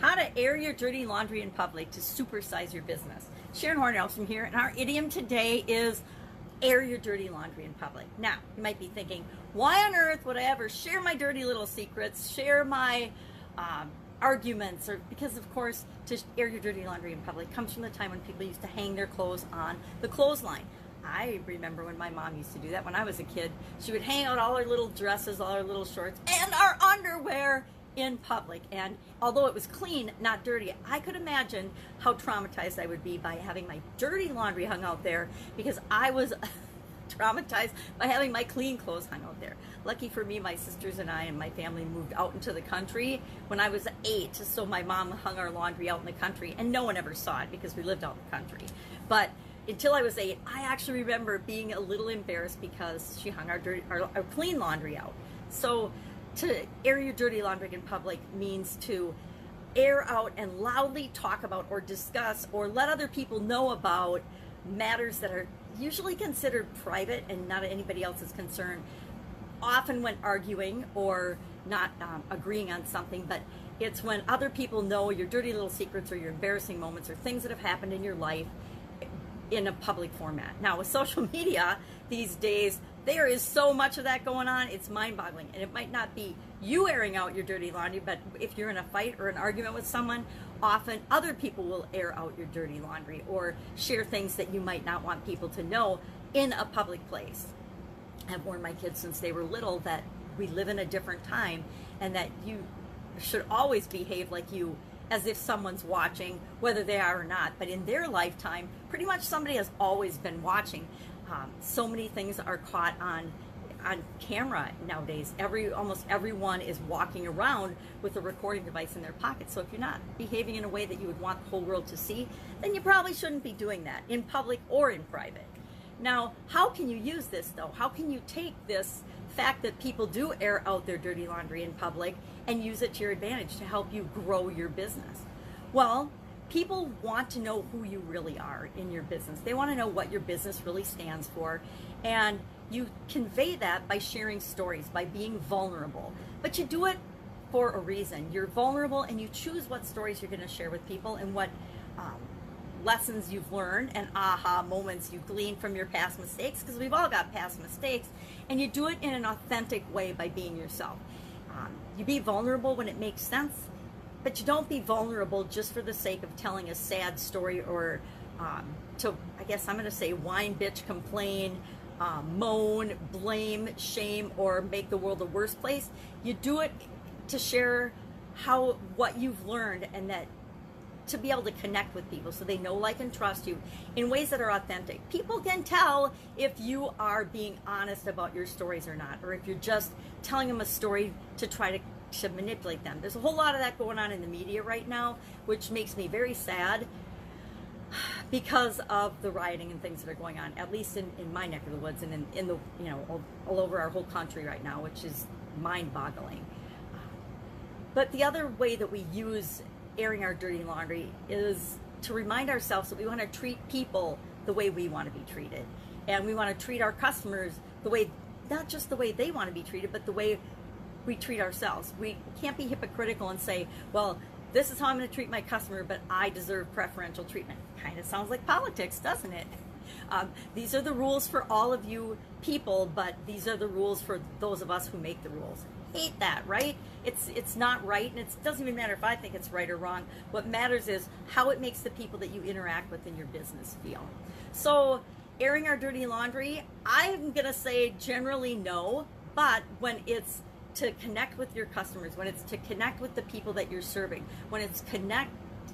How to air your dirty laundry in public to supersize your business. Sharon Horne-Ellstrom here, and our idiom today is air your dirty laundry in public. Now, you might be thinking, why on earth would I ever share my dirty little secrets, share my arguments, or because of course to air your dirty laundry in public comes from the time when people used to hang their clothes on the clothesline. I remember when my mom used to do that when I was a kid. She would hang out all her little dresses, all her little shorts, and our underwear in public. And although it was clean, not dirty, I could imagine how traumatized I would be by having my dirty laundry hung out there, because I was traumatized by having my clean clothes hung out there. Lucky for me, my sisters and I and my family moved out into the country when I was 8, so my mom hung our laundry out in the country, and no one ever saw it because we lived out in the country. But until I was 8, I actually remember being a little embarrassed because she hung our clean laundry out. So to air your dirty laundry in public means to air out and loudly talk about or discuss or let other people know about matters that are usually considered private and not anybody else's concern, often when arguing or not agreeing on something. But it's when other people know your dirty little secrets or your embarrassing moments or things that have happened in your life in a public format. Now, with social media these days, there is so much of that going on, it's mind-boggling. And it might not be you airing out your dirty laundry, but if you're in a fight or an argument with someone, often other people will air out your dirty laundry or share things that you might not want people to know in a public place. I've warned my kids since they were little that we live in a different time and that you should always behave like you, as if someone's watching, whether they are or not. But in their lifetime, pretty much somebody has always been watching. So many things are caught on camera nowadays. Almost everyone is walking around with a recording device in their pocket. So if you're not behaving in a way that you would want the whole world to see, then you probably shouldn't be doing that in public or in private. Now, how can you use this though? How can you take this fact that people do air out their dirty laundry in public and use it to your advantage to help you grow your business? Well, people want to know who you really are in your business. They want to know what your business really stands for, and you convey that by sharing stories, by being vulnerable. But you do it for a reason. You're vulnerable and you choose what stories you're going to share with people and what lessons you've learned and aha moments you glean from your past mistakes, because we've all got past mistakes, and you do it in an authentic way by being yourself. You be vulnerable when it makes sense, but you don't be vulnerable just for the sake of telling a sad story or to, I guess I'm going to say, whine, bitch, complain, moan, blame, shame, or make the world a worse place. You do it to share what you've learned, and that to be able to connect with people so they know, like, and trust you in ways that are authentic. People can tell if you are being honest about your stories or not, or if you're just telling them a story to try to manipulate them. There's a whole lot of that going on in the media right now, which makes me very sad because of the rioting and things that are going on, at least in my neck of the woods and in the, all over our whole country right now, which is mind-boggling. But the other way that we use airing our dirty laundry is to remind ourselves that we want to treat people the way we want to be treated. And we want to treat our customers the way, not just the way they want to be treated, but the way we treat ourselves. We can't be hypocritical and say, well, this is how I'm going to treat my customer, but I deserve preferential treatment. Kind of sounds like politics, doesn't it? These are the rules for all of you people, but these are the rules for those of us who make the rules. Hate that, right? It's not right, and it doesn't even matter if I think it's right or wrong. What matters is how it makes the people that you interact with in your business feel. So airing our dirty laundry, I'm gonna say generally no, but when it's to connect with your customers, when it's to connect with the people that you're serving, when it's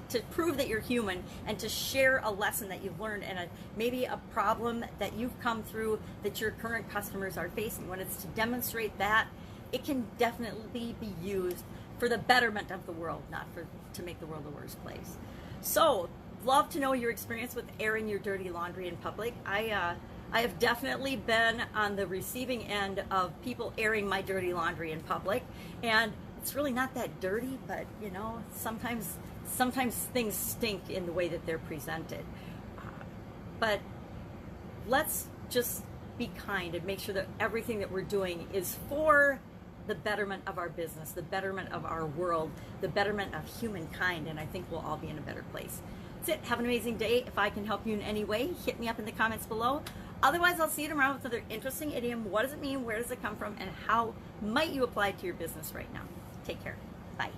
to prove that you're human and to share a lesson that you've learned and maybe a problem that you've come through that your current customers are facing, when it's to demonstrate that, it can definitely be used for the betterment of the world, not to make the world a worse place. So, love to know your experience with airing your dirty laundry in public. I have definitely been on the receiving end of people airing my dirty laundry in public, and it's really not that dirty, but sometimes things stink in the way that they're presented. But let's just be kind and make sure that everything that we're doing is for the betterment of our business, the betterment of our world, the betterment of humankind, and I think we'll all be in a better place. That's it. Have an amazing day. If I can help you in any way, hit me up in the comments below. Otherwise, I'll see you tomorrow with another interesting idiom. What does it mean? Where does it come from? And how might you apply it to your business right now? Take care. Bye.